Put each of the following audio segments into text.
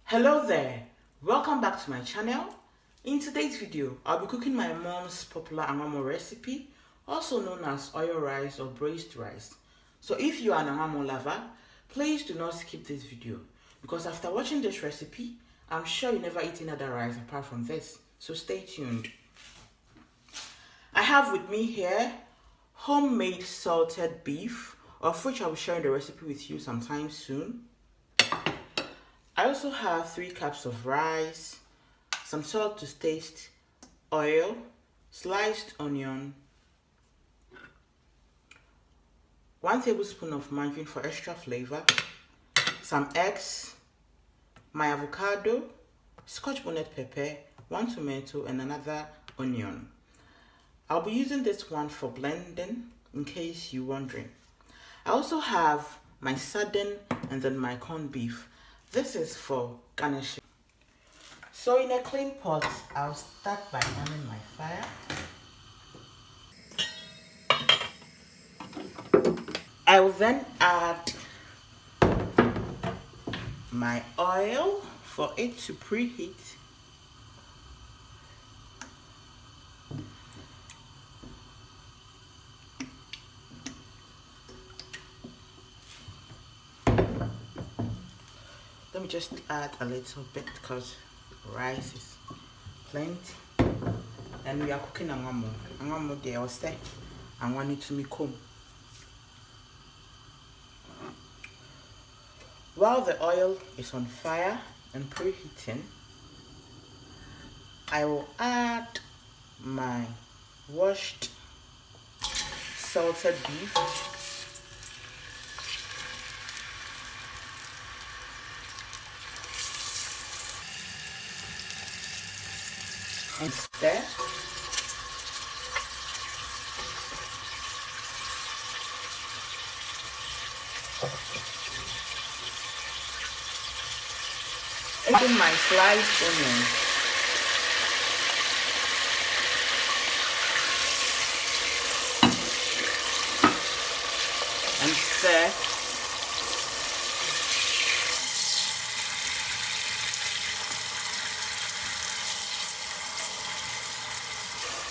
Hello there, welcome back to my channel. In today's video, I'll be cooking my mom's popular Angwamo recipe, also known as oil rice or braised rice. So if you are an Angwamo lover, please do not skip this video because after watching this recipe, I'm sure you never eat another rice apart from this. So stay tuned. I have with me here homemade salted beef, of which I'll be sharing the recipe with you sometime soon. I also have 3 cups of rice, some salt to taste, oil, sliced onion, 1 tablespoon of margarine for extra flavor, some eggs, my avocado, scotch bonnet pepper, 1 tomato and another onion. I'll be using this one for blending in case you're wondering. I also have my sardine and then my corned beef. This is for garnishing. So in a clean pot, I'll start by on my fire. I will then add my oil for it to preheat. Let me just add a little bit because rice is plenty. And we are cooking Angwamo. Angwamo there was set. I want it to me come. While the oil is on fire and preheating, I will add my washed salted beef. And stir. Adding my sliced onion. And stir.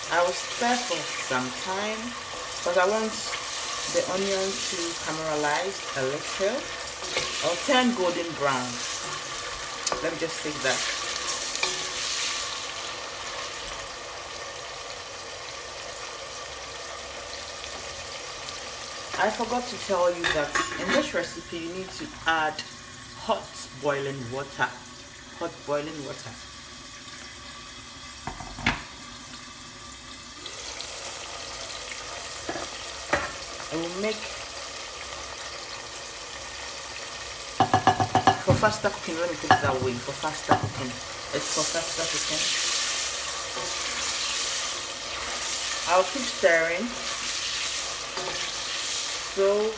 I will stir for some time because I want the onion to caramelize a little or turn golden brown. Let me just take that. I forgot to tell you that in this recipe you need to add hot boiling water. Hot boiling water. It will make for faster cooking. Let me put it that way. For faster cooking, it's for faster cooking. I'll keep stirring so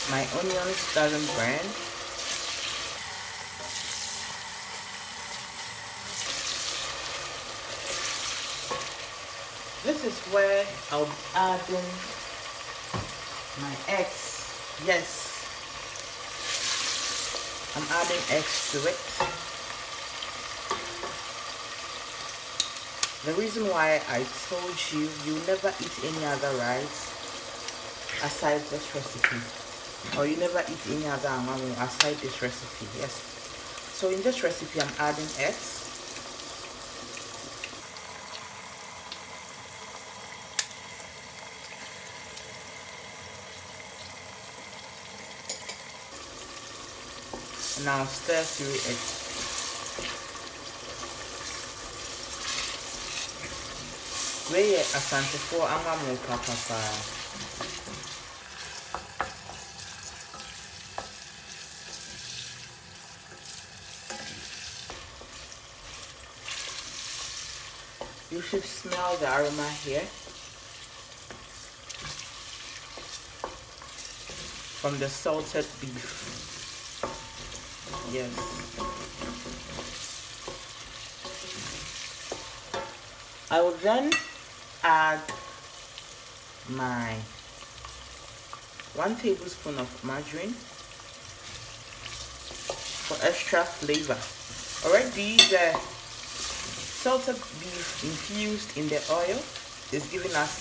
my onions doesn't burn. This is where I'll be adding my eggs. Yes, I'm adding eggs to it. The reason why I told you never eat any other rice aside this recipe, or you never eat any other Angwamo aside this recipe. Yes, so in this recipe I'm adding eggs. Now stir through it. We are asante for Angwamo papa. You should smell the aroma here from the salted beef. Yes. I will then add my 1 tablespoon of margarine, for extra flavor. Already the salted beef infused in the oil is giving us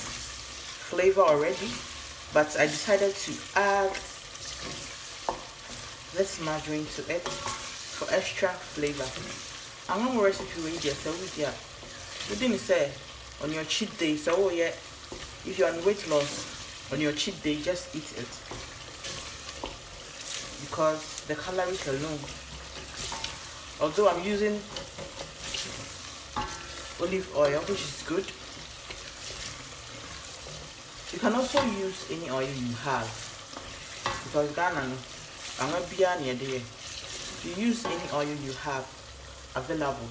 flavor already, but I decided to add this margarine to it for extra flavor. Angwamo recipe we just so we didn't say on your cheat day, so oh yeah, if you're on weight loss on your cheat day, just eat it because the calories alone. Although I'm using olive oil, which is good, you can also use any oil you have because Ghana, I'm not be near there. You use any oil you have available.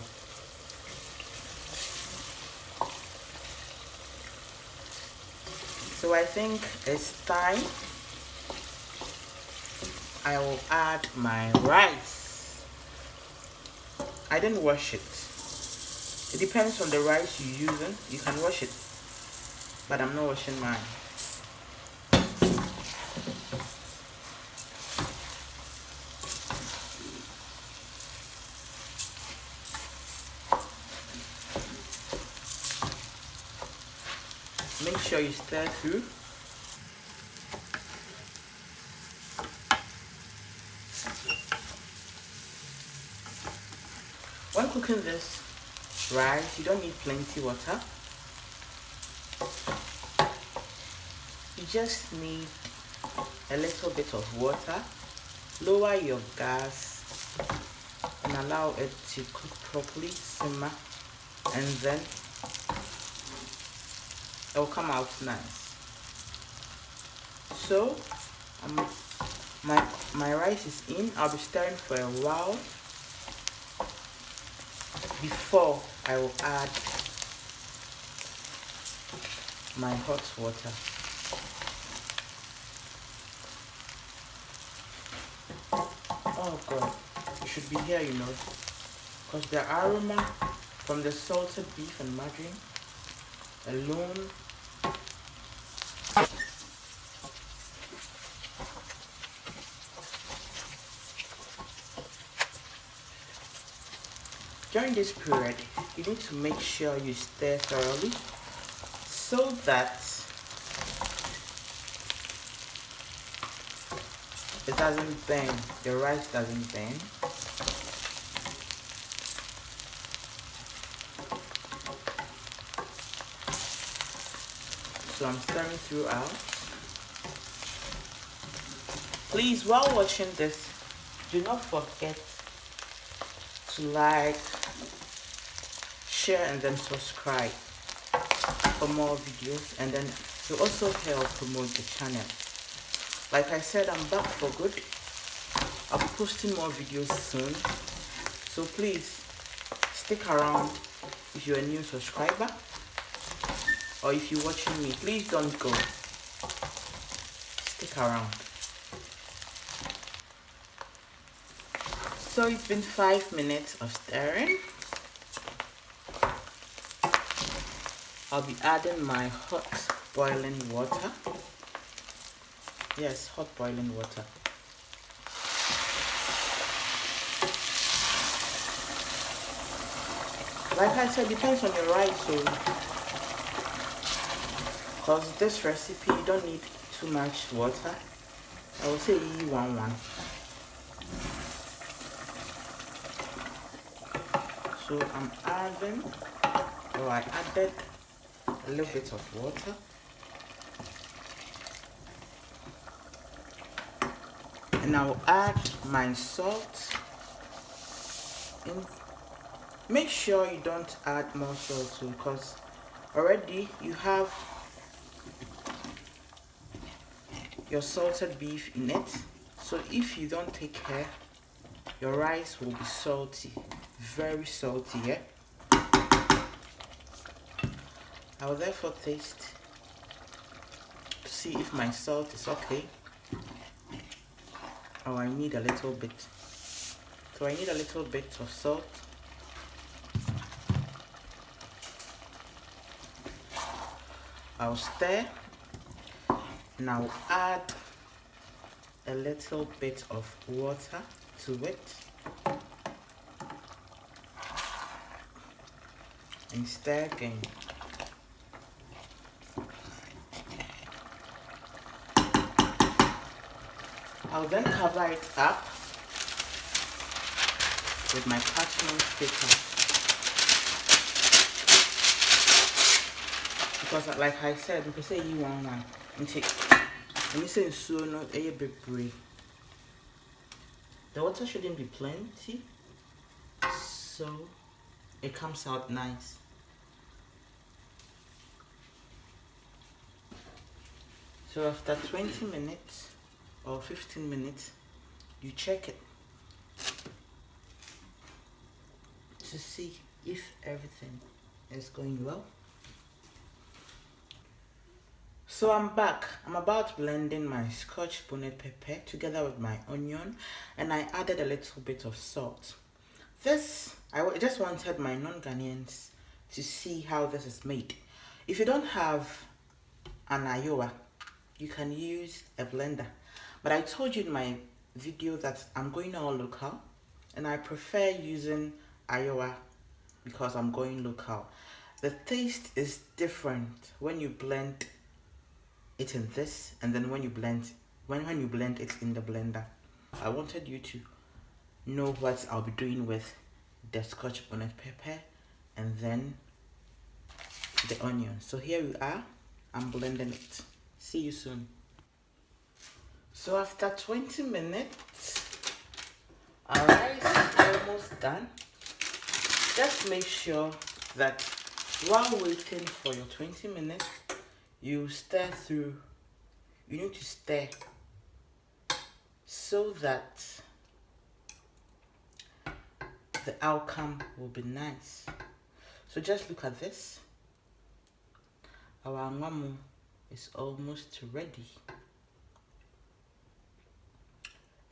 So I think it's time I will add my rice. I didn't wash it. It depends on the rice you're using. You can wash it, but I'm not washing mine. Make sure you stir through. When cooking this rice, you don't need plenty water. You just need a little bit of water. Lower your gas and allow it to cook properly, simmer, and then it will come out nice. So my rice is in. I'll be stirring for a while before I will add my hot water. Oh God, it should be here, you know, because the aroma from the salted beef and margarine alone . During this period, you need to make sure you stir thoroughly so that it doesn't burn, the rice doesn't burn. So I'm stirring throughout. Please, while watching this, do not forget to like, share, and then subscribe for more videos, and then you also help promote the channel. Like I said, I'm back for good. I'll be posting more videos soon, so please stick around. If you're a new subscriber or if you're watching me, please don't go. Stick around. So it's been 5 minutes of stirring. I'll be adding my hot boiling water. Yes, hot boiling water. Like I said, depends on your rice, so because this recipe you don't need too much water. I will say 1:1. So I'm adding, or I added a little bit of water. And I'll add my salt in. Make sure you don't add more salt too, because already you have your salted beef in it. So if you don't take care, your rice will be salty, very salty. Yeah, I will therefore taste to see if my salt is okay. Oh, I need a little bit. So I need a little bit of salt. I'll stir and I'll add a little bit of water to it. and stir again. I'll then cover it up with my parchment paper, because like I said, you can say you want one and take and you say so no a bit brave. The water shouldn't be plenty, so it comes out nice. So after 20 minutes or 15 minutes, you check it to see if everything is going well. So I'm back. I'm about blending my scotch bonnet pepper together with my onion, and I added a little bit of salt. This, I just wanted my non-Ghanaians to see how this is made. If you don't have an Iowa, you can use a blender. But I told you in my video that I'm going all local, and I prefer using Iowa because I'm going local. The taste is different when you blend it in this, and then when you blend it in the blender. I wanted you to know what I'll be doing with the scotch bonnet pepper and then the onion. So here we are. I'm blending it. See you soon. So after 20 minutes, our rice is almost done. Just make sure that while waiting for your 20 minutes, you stir through. You need to stir so that the outcome will be nice. So just look at this. Our Angwamo is almost ready.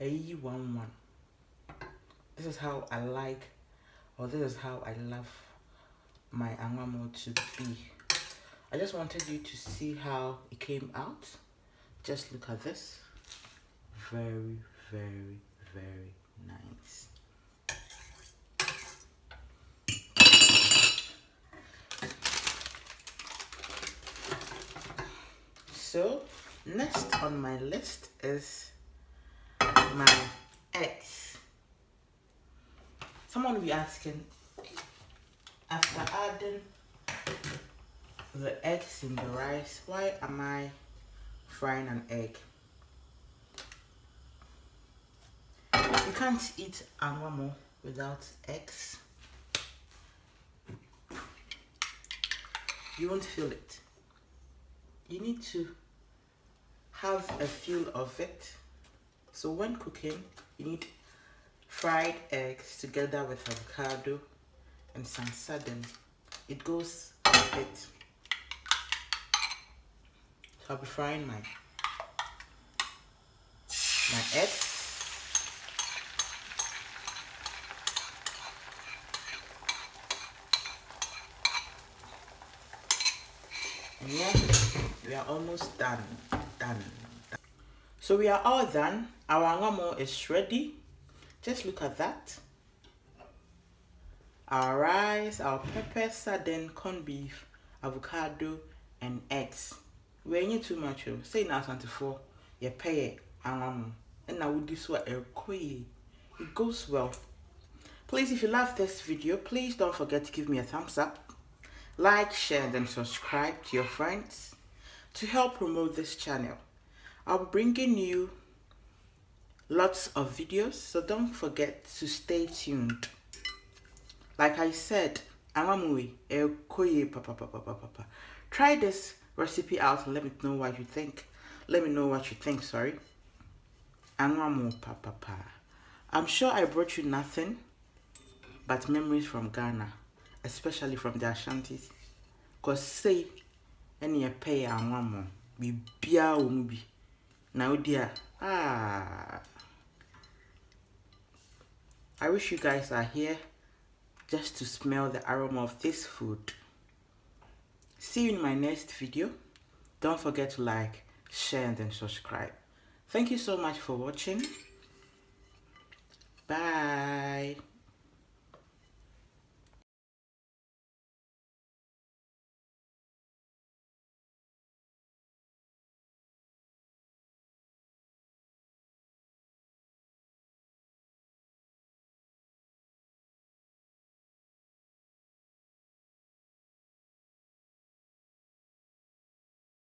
Angwamo. This is how I like, or this is how I love my Angwamo to be. I just wanted you to see how it came out. Just look at this. Very, very, very nice. So next on my list is my eggs. Someone will be asking, after adding the eggs in the rice, why am I frying an egg? You can't eat Angwamo without eggs. You won't feel it. You need to have a feel of it. So when cooking, you need fried eggs together with avocado and some sardine. It goes with it. So I'll be frying my eggs. And yeah, we are almost done. So we are all done. Our Angwamo is ready. Just look at that. Our rice, our pepper, sardine, corned beef, avocado, and eggs. We ain't too much. Say now 24. You pay Angwamo. And now we do so it goes well. Please, if you love this video, please don't forget to give me a thumbs up. Like, share, and subscribe to your friends to help promote this channel. I'll be bringing you lots of videos, so don't forget to stay tuned. Like I said, Angwamoo, try this recipe out and let me know what you think. Sorry. Angwamoo, I'm sure I brought you nothing but memories from Ghana, especially from the Ashantis. Cause say any pay Angwamo be bia umubi. Now dear, I wish you guys are here just to smell the aroma of this food. See you in my next video. Don't forget to like, share, and then subscribe. Thank you so much for watching. Bye.